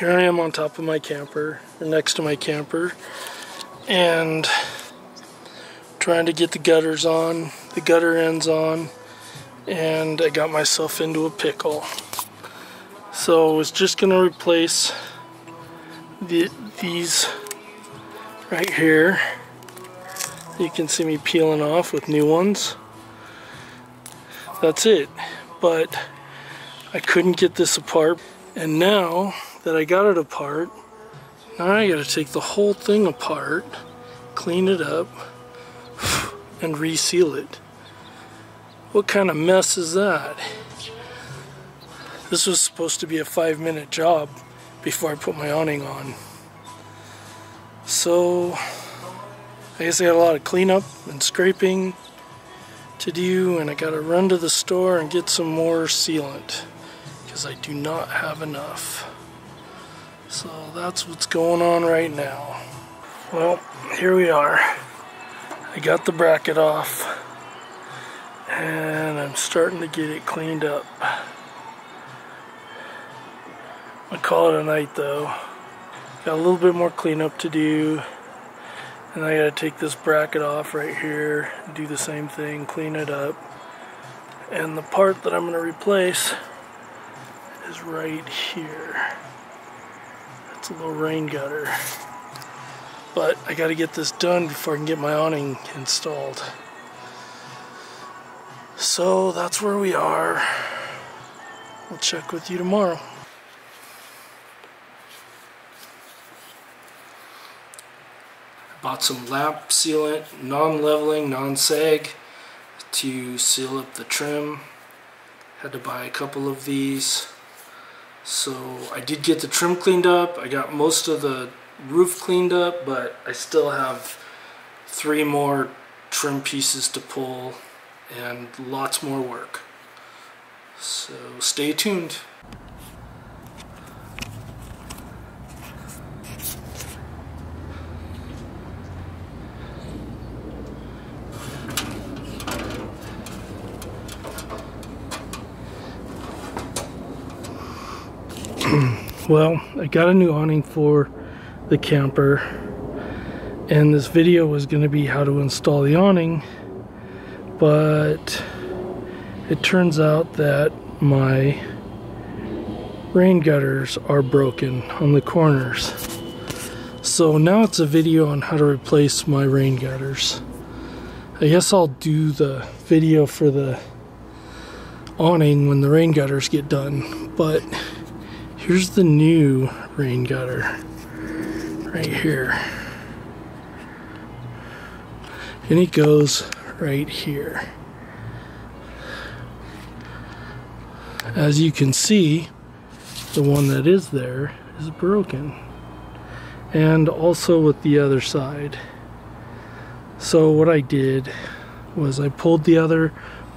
here I am on top of my camper, or next to my camper, and trying to get the gutters on, the gutter ends on, and I got myself into a pickle. So I was just going to replace these right here. You can see me peeling off with new ones. That's it. But I couldn't get this apart, and now that I got it apart, now I gotta take the whole thing apart, clean it up, and reseal it. What kind of mess is that? This was supposed to be a 5-minute job before I put my awning on. So I guess I got a lot of cleanup and scraping to do, and I gotta run to the store and get some more sealant because I do not have enough. So that's what's going on right now. Well, here we are. I got the bracket off and I'm starting to get it cleaned up. I call it a night though. Got a little bit more cleanup to do, and I gotta take this bracket off right here, do the same thing, clean it up. And the part that I'm gonna replace is right here. It's a little rain gutter. But I gotta get this done before I can get my awning installed. So that's where we are. I'll check with you tomorrow. Bought some lamp sealant, non-leveling, non-sag, to seal up the trim. Had to buy a couple of these. So I did get the trim cleaned up. I got most of the roof cleaned up, but I still have 3 more trim pieces to pull and lots more work. So stay tuned. Well, I got a new awning for the camper, and this video was going to be how to install the awning, but it turns out that my rain gutters are broken on the corners. So now it's a video on how to replace my rain gutters. I guess I'll do the video for the awning when the rain gutters get done, but here's the new rain gutter right here, and it goes right here. As you can see, the one that is there is broken, and also with the other side. So what I did was I pulled the other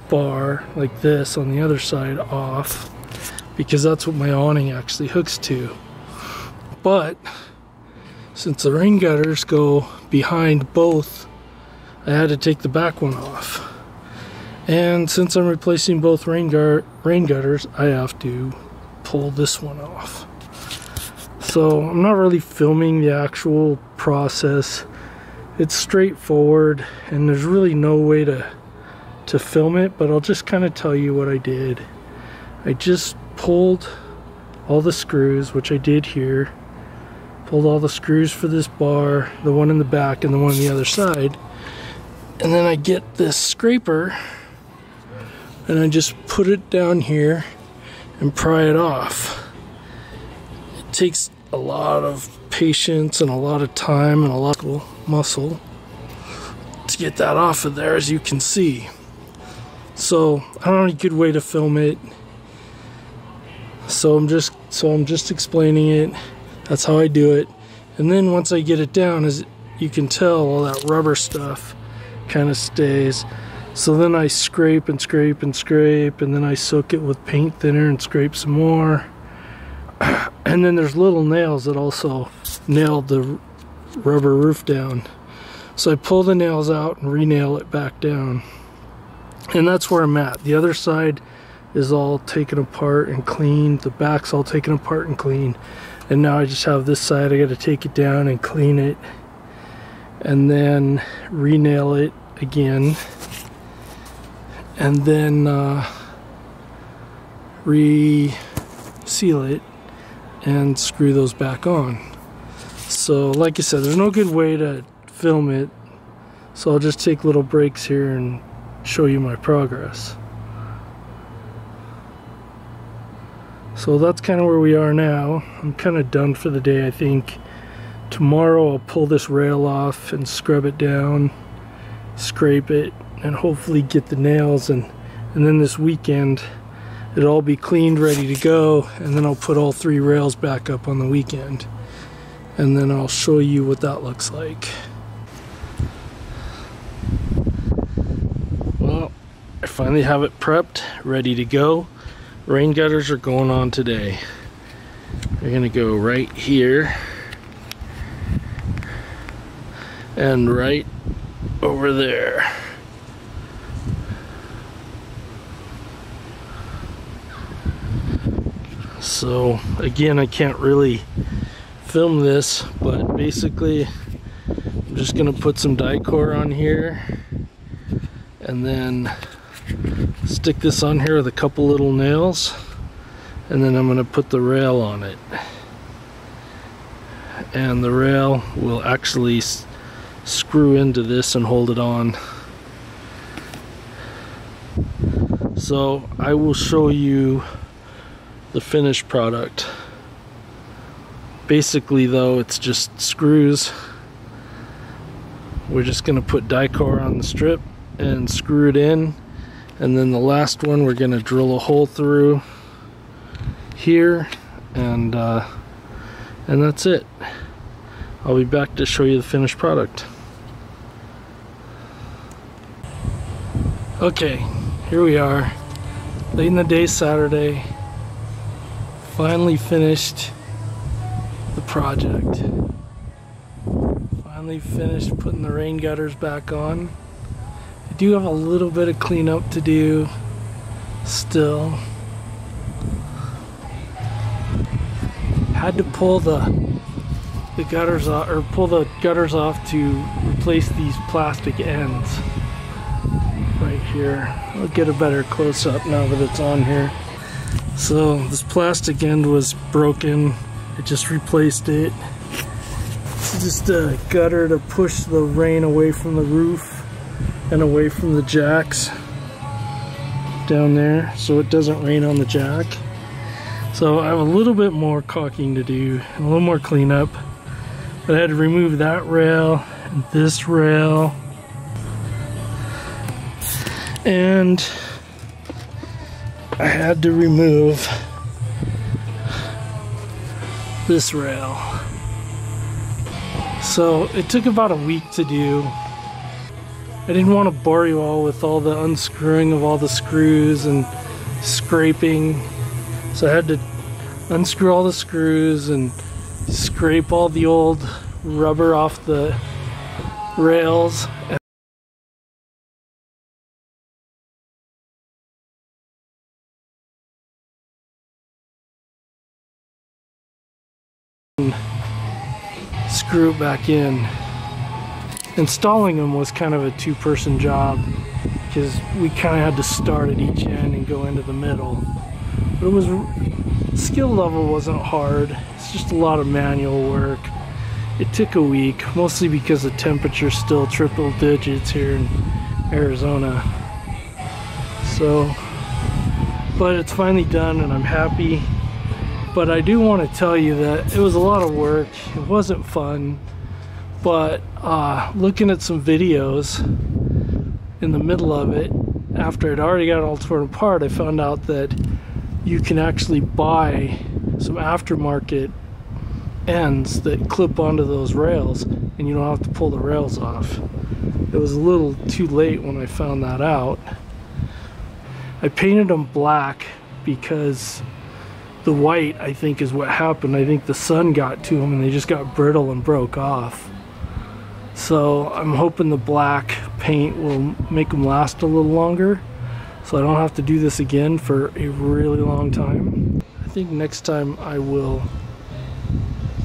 bar like this on the other side off, because that's what my awning actually hooks to. But since the rain gutters go behind both, I had to take the back one off. And since I'm replacing both rain gutters, I have to pull this one off. So I'm not really filming the actual process. It's straightforward, and there's really no way to film it, but I'll just kind of tell you what I did. I just pulled all the screws, which I did here. Pulled all the screws for this bar, the one in the back and the one on the other side. And then I get this scraper and I just put it down here and pry it off. It takes a lot of patience and a lot of time and a lot of muscle to get that off of there, as you can see. So I don't have any good way to film it. So I'm just explaining it. That's how I do it. And then once I get it down, as you can tell, all that rubber stuff kind of stays. So then I scrape and scrape and scrape, and then I soak it with paint thinner and scrape some more. And then there's little nails that also nail the rubber roof down. So I pull the nails out and re-nail it back down. And that's where I'm at. The other side is all taken apart and cleaned. The back's all taken apart and cleaned. And now I just have this side. I got to take it down and clean it, and then re-nail it again, and then re-seal it and screw those back on. So like I said, there's no good way to film it, so I'll just take little breaks here and show you my progress. So that's kind of where we are now. I'm kind of done for the day, I think. Tomorrow I'll pull this rail off and scrub it down, scrape it, and hopefully get the nails, and then this weekend it'll all be cleaned, ready to go, and then I'll put all 3 rails back up on the weekend, and then I'll show you what that looks like. Well, I finally have it prepped, ready to go. Rain gutters are going on today. They're gonna go right here and right over there. So again, I can't really film this, but basically I'm just gonna put some Dicor on here and then stick this on here with a couple little nails, and then I'm gonna put the rail on it, and the rail will actually screw into this and hold it on. So I will show you the finished product. Basically though, it's just screws. We're just gonna put Dicor on the strip and screw it in, and then the last one we're gonna drill a hole through here, and that's it. I'll be back to show you the finished product. Okay, here we are, late in the day, Saturday. Finally finished the project. Finally finished putting the rain gutters back on. I do have a little bit of cleanup to do still. Had to pull the gutters off, or pull the gutters off to replace these plastic ends right here. I'll get a better close-up now that it's on here. So this plastic end was broken. I just replaced it. It's just a gutter to push the rain away from the roof and away from the jacks down there, so it doesn't rain on the jack. So I have a little bit more caulking to do, a little more cleanup, but I had to remove that rail and this rail, and I had to remove this rail. So it took about a week to do. I didn't want to bore you all with all the unscrewing of all the screws and scraping. So I had to unscrew all the screws and scrape all the old rubber off the rails. And screw it back in. Installing them was kind of a two-person job because we kind of had to start at each end and go into the middle. But it was, skill level wasn't hard. It's just a lot of manual work. It took a week, mostly because the temperature's still triple digits here in Arizona. So, but it's finally done and I'm happy. But I do want to tell you that it was a lot of work. It wasn't fun. But looking at some videos in the middle of it, after I'd already got it all torn apart, I found out that you can actually buy some aftermarket ends that clip onto those rails and you don't have to pull the rails off. It was a little too late when I found that out. I painted them black because the white, I think, is what happened. I think the sun got to them and they just got brittle and broke off. So I'm hoping the black paint will make them last a little longer. so I don't have to do this again for a really long time. I think next time I will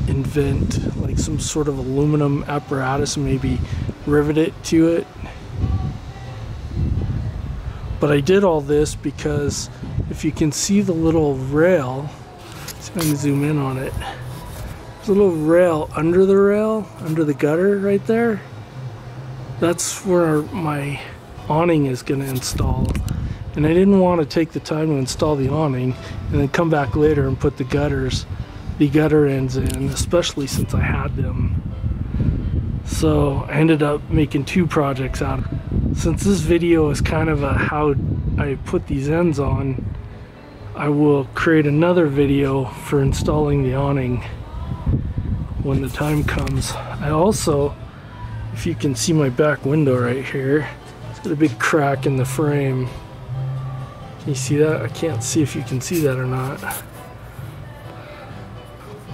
invent like some sort of aluminum apparatus and maybe rivet it to it. But I did all this because if you can see the little rail, see if I can zoom in on it. There's a little rail, under the gutter right there. That's where my awning is going to install. And I didn't want to take the time to install the awning and then come back later and put the gutter ends in, especially since I had them. So I ended up making two projects out of it. Since this video is kind of a how I put these ends on, I will create another video for installing the awning when the time comes. I also, if you can see my back window right here, it's got a big crack in the frame. Can you see that? I can't see if you can see that or not.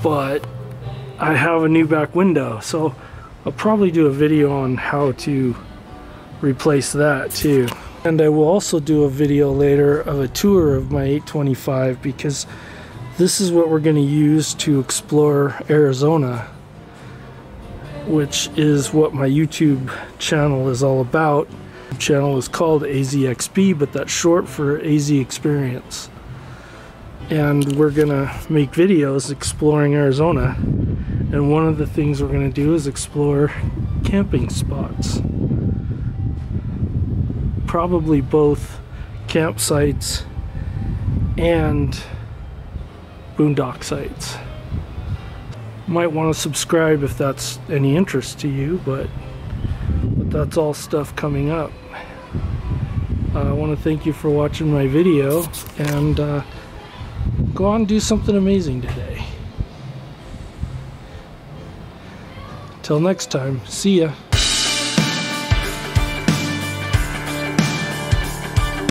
But I have a new back window, so I'll probably do a video on how to replace that too. And I will also do a video later of a tour of my 825, because this is what we're going to use to explore Arizona, which is what my YouTube channel is all about. The channel is called azxp, but that's short for AZ Experience. And we're gonna make videos exploring Arizona, and one of the things we're gonna do is explore camping spots. Probably both campsites and boondock sites. Might want to subscribe if that's any interest to you, but that's all stuff coming up. I want to thank you for watching my video, and go on and do something amazing today. Till next time, see ya.